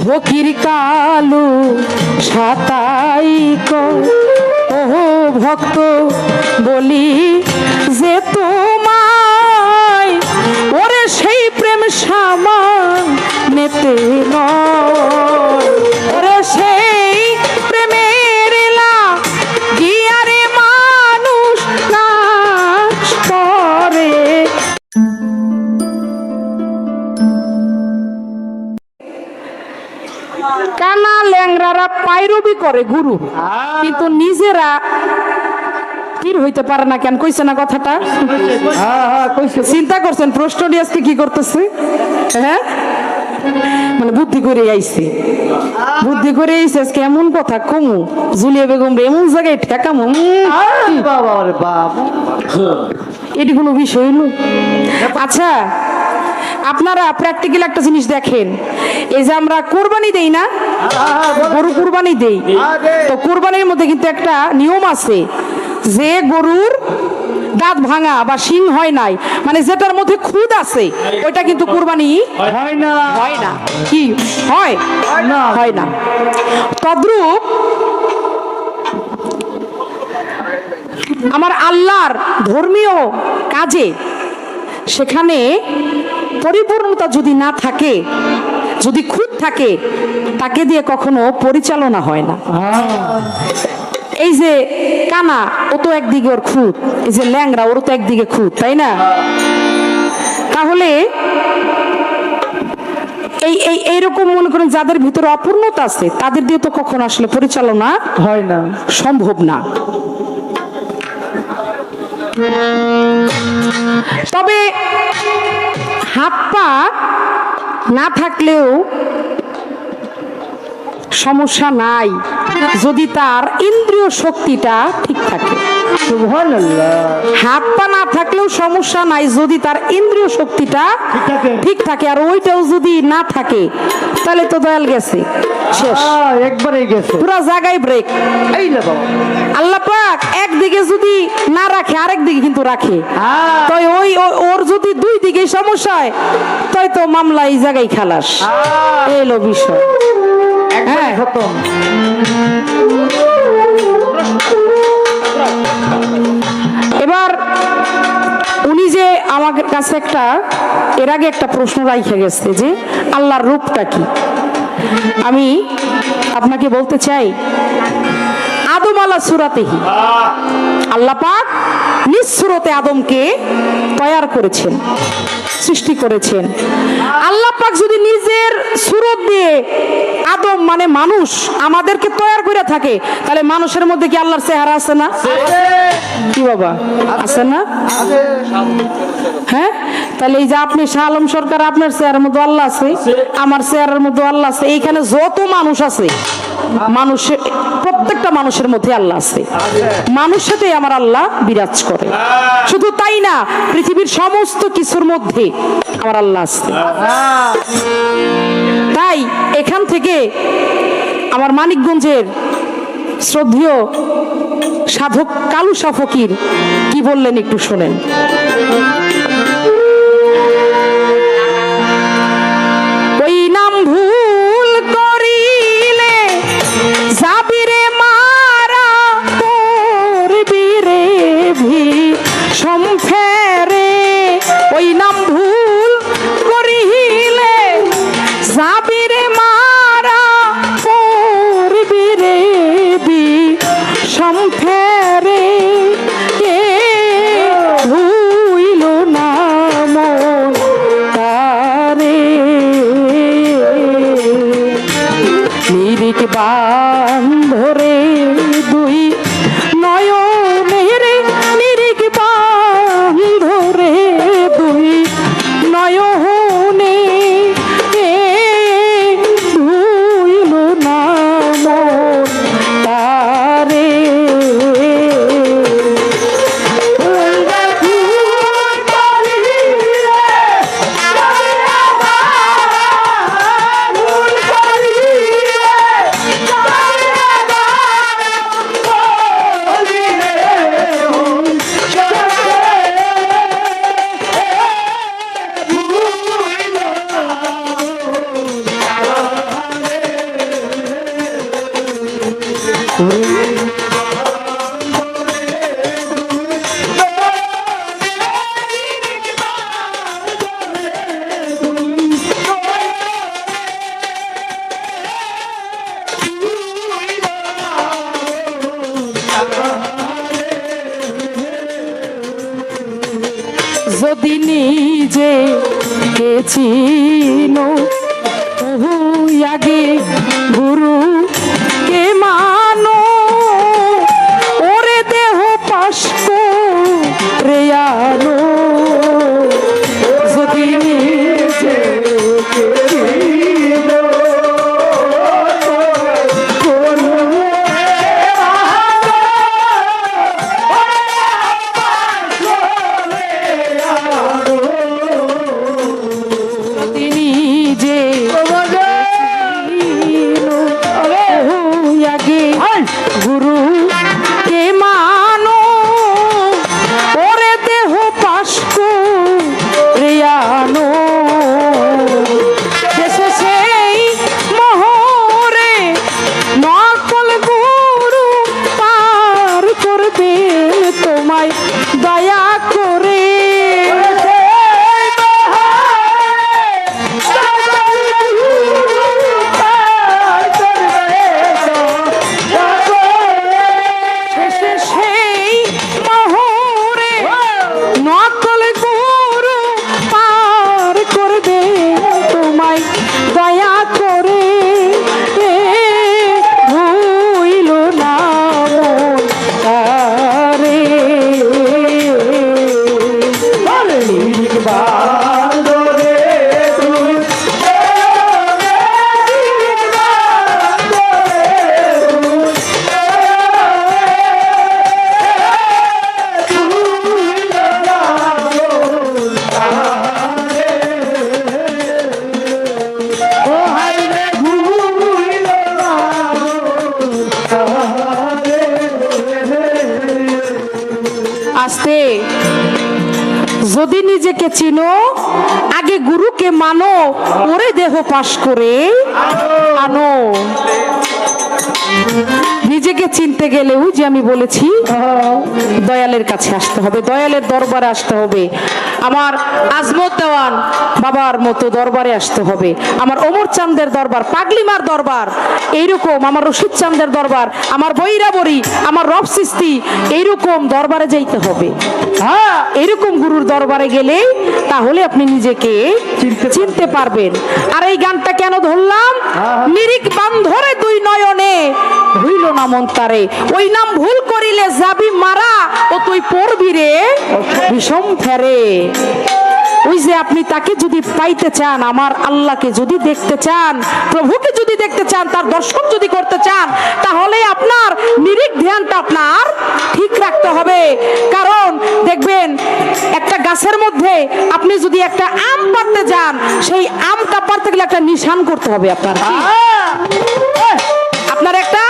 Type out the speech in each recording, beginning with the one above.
ফকির কালু সাতাই ও ভক্ত বলি যে তোমায় ওরে সেই প্রেম সামান নেতে ওরে সেই প্রেমের গিয়ারে মানুষ নাশ করে। কানা ল্যাংরারা পায়রবি করে গুরু, কিন্তু নিজেরা স্থির হইতে পারে না। কেন কইছে না কথাটা? চিন্তা করছেন প্রশ্ন নিয়ে আজকে কি করতেছে? হ্যাঁ, মানে বুদ্ধি করে আইছে, বুদ্ধি করে আইছে আজকে এমন কথা কমু জুলিয়া বেগম এমন জায়গায় ঠেকামু। এটি কোনো বিষয় হইল? আচ্ছা, আপনারা প্র্যাকটিক্যাল একটা জিনিস দেখেন, এই যে আমরা কোরবানি দেই না, গরু কোরবানি দেই, তো কোরবানির মধ্যে কিন্তু একটা নিয়ম আছে যে গরুর দাঁত ভাঙা বা শিং হয় নাই, মানে যেটার মধ্যে খুদ আছে ওইটা কিন্তু কোরবানি হয় না। হয় না? কি হয় না? হয় না। তদ্রূপ আমার আল্লাহর ধর্মীয় কাজে সেখানে পরিপূর্ণতা যদি না থাকে, যদি খুঁত থাকে, তাকে দিয়ে কখনো পরিচালনা হয় না। এই যে কানা, ও তো একদিকে ওর খুঁত, এই যে ল্যাংরা, ওর তো একদিকে খুঁত, তাই না? তাহলে এইরকম মনে করেন যাদের ভিতরে অপূর্ণতা আছে তাদের দিয়ে তো কখনো আসলে পরিচালনা হয় না, সম্ভব না। তবে হাত পা না থাকলেও সমস্যা নাই যদি তার ইন্দ্রিয় শক্তিটা ঠিক থাকে। হাত পা না থাকলেও সমস্যা নাই যদি তার ইন্দ্রিয় শক্তিটা ঠিক থাকে, আর ওইটাও যদি না থাকে তাহলে তো দয়াল গেছে, শেষ, একবারে গেছে, পুরো জায়গায় ব্রেক। আল্লাহ পাক একদিকে যদি না রাখে আরেক দিকে কিন্তু রাখে, তো ওই ওর যদি দুই দিকে সমস্যা হয় তাই তো মামলা এই জায়গায় খালাস, এলো বিষয়। হ্যাঁ, এবার উনি যে আমার কাছে একটা এর আগে একটা প্রশ্ন রাইখে গেছে যে আল্লাহর রূপটা কি। আমি আপনাকে বলতে চাই, আদম আলা সুরাতেহি, আল্লাহ পাক নিজ সুরতে আদমকে তৈয়ার করেছেন, সৃষ্টি করেছেন। আল্লাহ পাক যদি নিজের সুরত দিয়ে আদম মানে মানুষ আমাদেরকে তৈয়ার করে থাকে, তাহলে মানুষের মধ্যে কি আল্লাহর চেহারা আছে না? কি বাবা, আছে না? হ্যাঁ, তাহলে এই যে আপনি শাহ আলম সরকার, আপনার চেহারার মধ্যে আল্লাহ আছে, আমার চেহারার মধ্যে আল্লাহ আছে, এইখানে যত মানুষ আছে মানুষের প্রত্যেকটা মানুষের মধ্যে আল্লাহ আছে, মানুষের সাথে আমার আল্লাহ বিরাজ করে। শুধু তাই না, পৃথিবীর সমস্ত কিছুর মধ্যে আমার আল্লাহ আছে। তাই এখান থেকে আমার মানিকগঞ্জের শ্রদ্ধেয় সাধক কালু শাহ ফকির কি বললেন একটু শোনেন। ওই নাম ভুল করিলে যাবিরে মারা, করবি রে ভীষণ ফেরে। ওই নাম ভুল করিলে যাবিরে মারা, করবি রে ভীষণ ফেরে। ভুইল না মন তারে, নিরিখ বান্ধরে দুই নয়নের, নিরিখ বান্ধরে দুই নয়নে, ভুইল না মন তারে। যদি নিজে কে চিনো বহু আগে গুরু কে মানো ওরে দেহ পাশ রে আনো যদি নিজে কে চিনো গুরু কে মানো ওরে দেহ পাশ রে আনো দেশে সেই মোহরে নকল গুরু পার করবে তোমায় দয়া করে নকল গুরু পার করবে তোমায় দয়া করে ভুইল না রে আস্তে যদি নিজেকে চিনো আগে গুরুকে মানো ওরে দেহ পাশ করে আনো নিজেকে চিনতে গেলেও যে আমি বলেছি দয়ালের কাছে আসতে হবে, দয়ালের দরবারে আসতে হবে, আমার আজমত দেওয়ান বাবার মতো দরবারে আসতে হবে, আমার ওমর চাঁদের দরবার, পাগলিমার দরবার, এইরকম আমার রশিদ চাঁদের দরবার, আমার বৈরাবরী, আমার রব সিস্তি, এইরকম দরবারে যাইতে হবে। হ্যাঁ, এইরকম গুরুর দরবারে গেলে তাহলে আপনি নিজেকে চিনতে পারবেন। আর এই গানটা কেন ধরলাম? নিরিক বান্ধরে দুই নয়নে হইল না মন তারে, ওই নাম ভুল করিলে যাবি মারা ও তুই পড়বি রে বিষম ফেরে। ওই যে আপনি তাকে যদি পাইতে চান, আমার আল্লাহকে যদি দেখতে চান, প্রভুকে যদি দেখতে চান, তার দর্শন যদি করতে চান, তাহলে আপনার নিরিক ধ্যানটা আপনার ঠিক রাখতে হবে। কারণ দেখবেন একটা গাছের মধ্যে আপনি যদি একটা আম পাড়তে যান, সেই আমটা পাড়তে গেলে একটা নিশান করতে হবে আপনার, আপনার একটা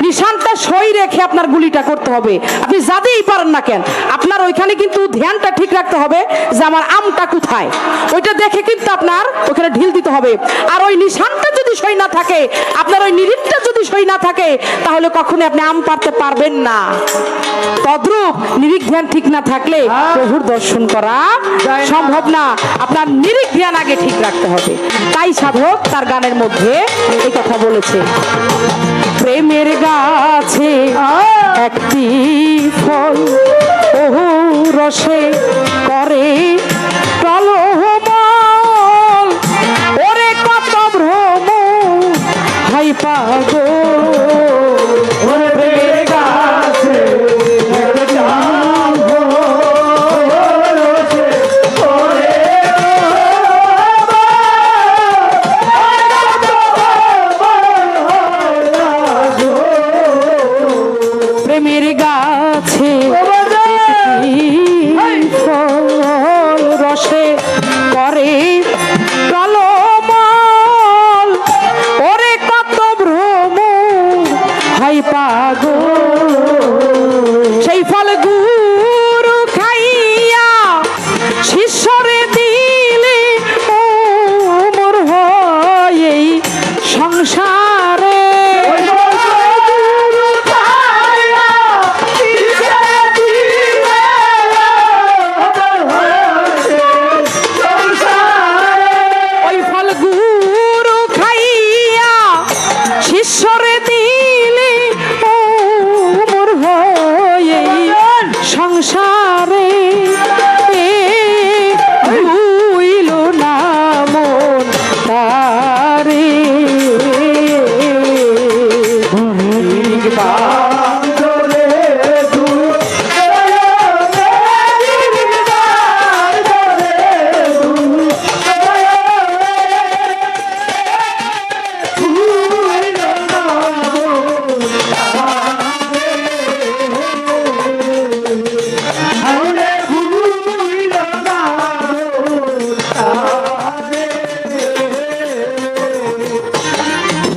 নিশানটা সই রেখে আপনার গুলিটা করতে হবে। আপনি যাতেই পারেন না কেন, আপনার ওইখানে কিন্তু ধ্যানটা ঠিক রাখতে হবে যে আমার আমটা কোথায়, ওইটা দেখে কিন্তু আপনার ওখানে ঢিল দিতে হবে। আর ওই নিশানটা যদি সই না থাকে, আপনার ওই নিরিখটা যদি সই না থাকে, তাহলে কখনো আপনি আম পারতে পারবেন না। তদ্রূপ নিরিখ ধ্যান ঠিক না থাকলে প্রভুর দর্শন করা সম্ভব না। আপনার নিরিখ ধ্যান আগে ঠিক রাখতে হবে। তাই সাধক তার গানের মধ্যে এই কথা বলেছে, প্রেমের গাছে একটি ফল ওহু রসে করে প্রলোভন, ওরে কত ভ্রম হয় পাগল, ওরে প্রেমের গাছে প্রেমের গাছে ফল রসে করে প্রলোভন, ওরে কত ভ্রম হয় পাগল, সেই ফল গুরু খাইয়া শিষ্যরে দিলে মোর হয় এই সংসারে। ঈশ্বরে দিলে ও মোর হয়ে সংসারে হইল না মন তারে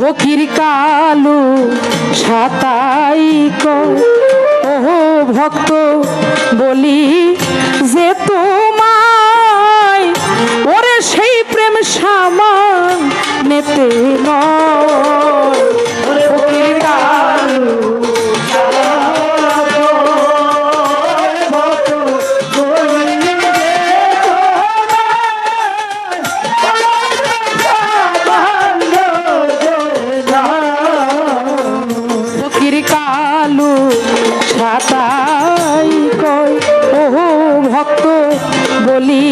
ফকির কালু সাতাই ও ভক্ত বলি যে তোমায় ওরে সেই প্রেম সামান নেতে নয় ফকির কালু কালু সাতাই কই ও ভক্ত বলি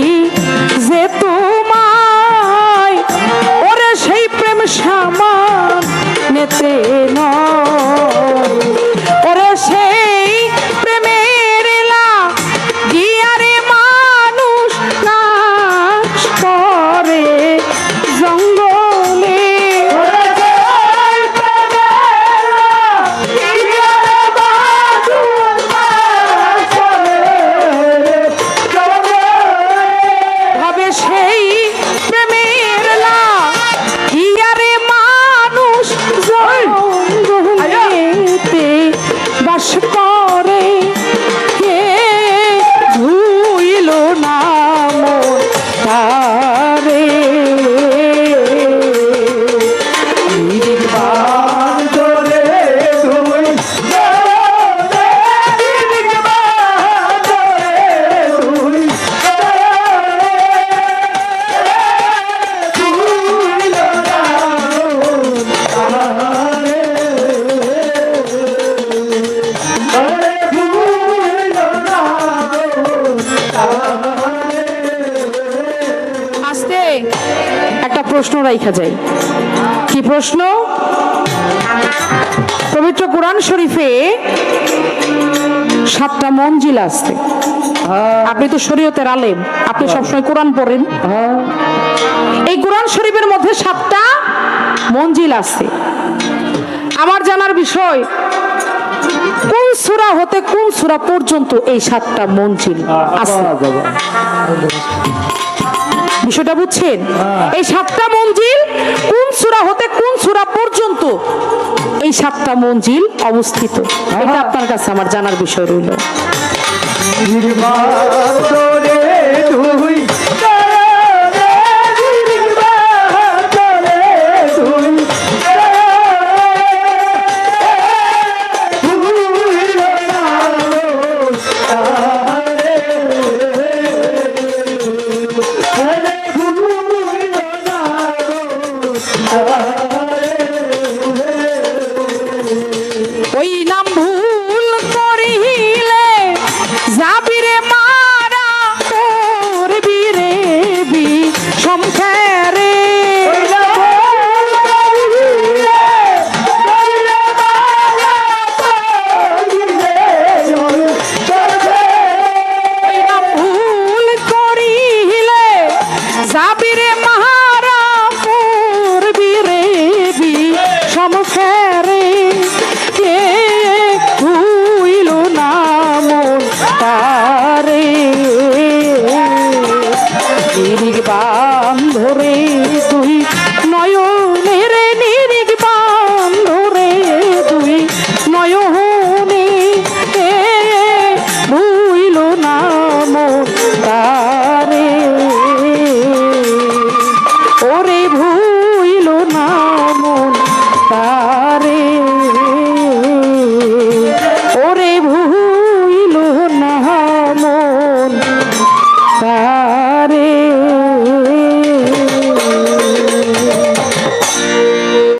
যে তোমায় ওরে সেই প্রেম সামান নেতে নয় ওরে সেই প্রেমের গিয়ারে মানুষ নাশ করে জঙ্গলে সেই প্রেমের হিয়ারে মানুষ জঙ্গলেতে বাস করে কে ধুইল নাম তারে একটা প্রশ্ন রাখা যায় কি প্রশ্ন পবিত্র কোরআন শরীফে 7টা মঞ্জিল আছে আপনি তো শরীয়তের আলেম আপনি সবসময় কোরআন পড়েন এই কোরআন শরীফের মধ্যে 7টা মঞ্জিল আছে আমার জানার বিষয় কোন সূরা হতে কোন সূরা পর্যন্ত এই 7টা মঞ্জিল আছে বিষয়টা বুঝছেন এই 7টা মঞ্জিল কোন সূরা হতে কোন সূরা পর্যন্ত এই 7টা মঞ্জিল অবস্থিত এটা আপনার কাছে আমার জানার বিষয় রইল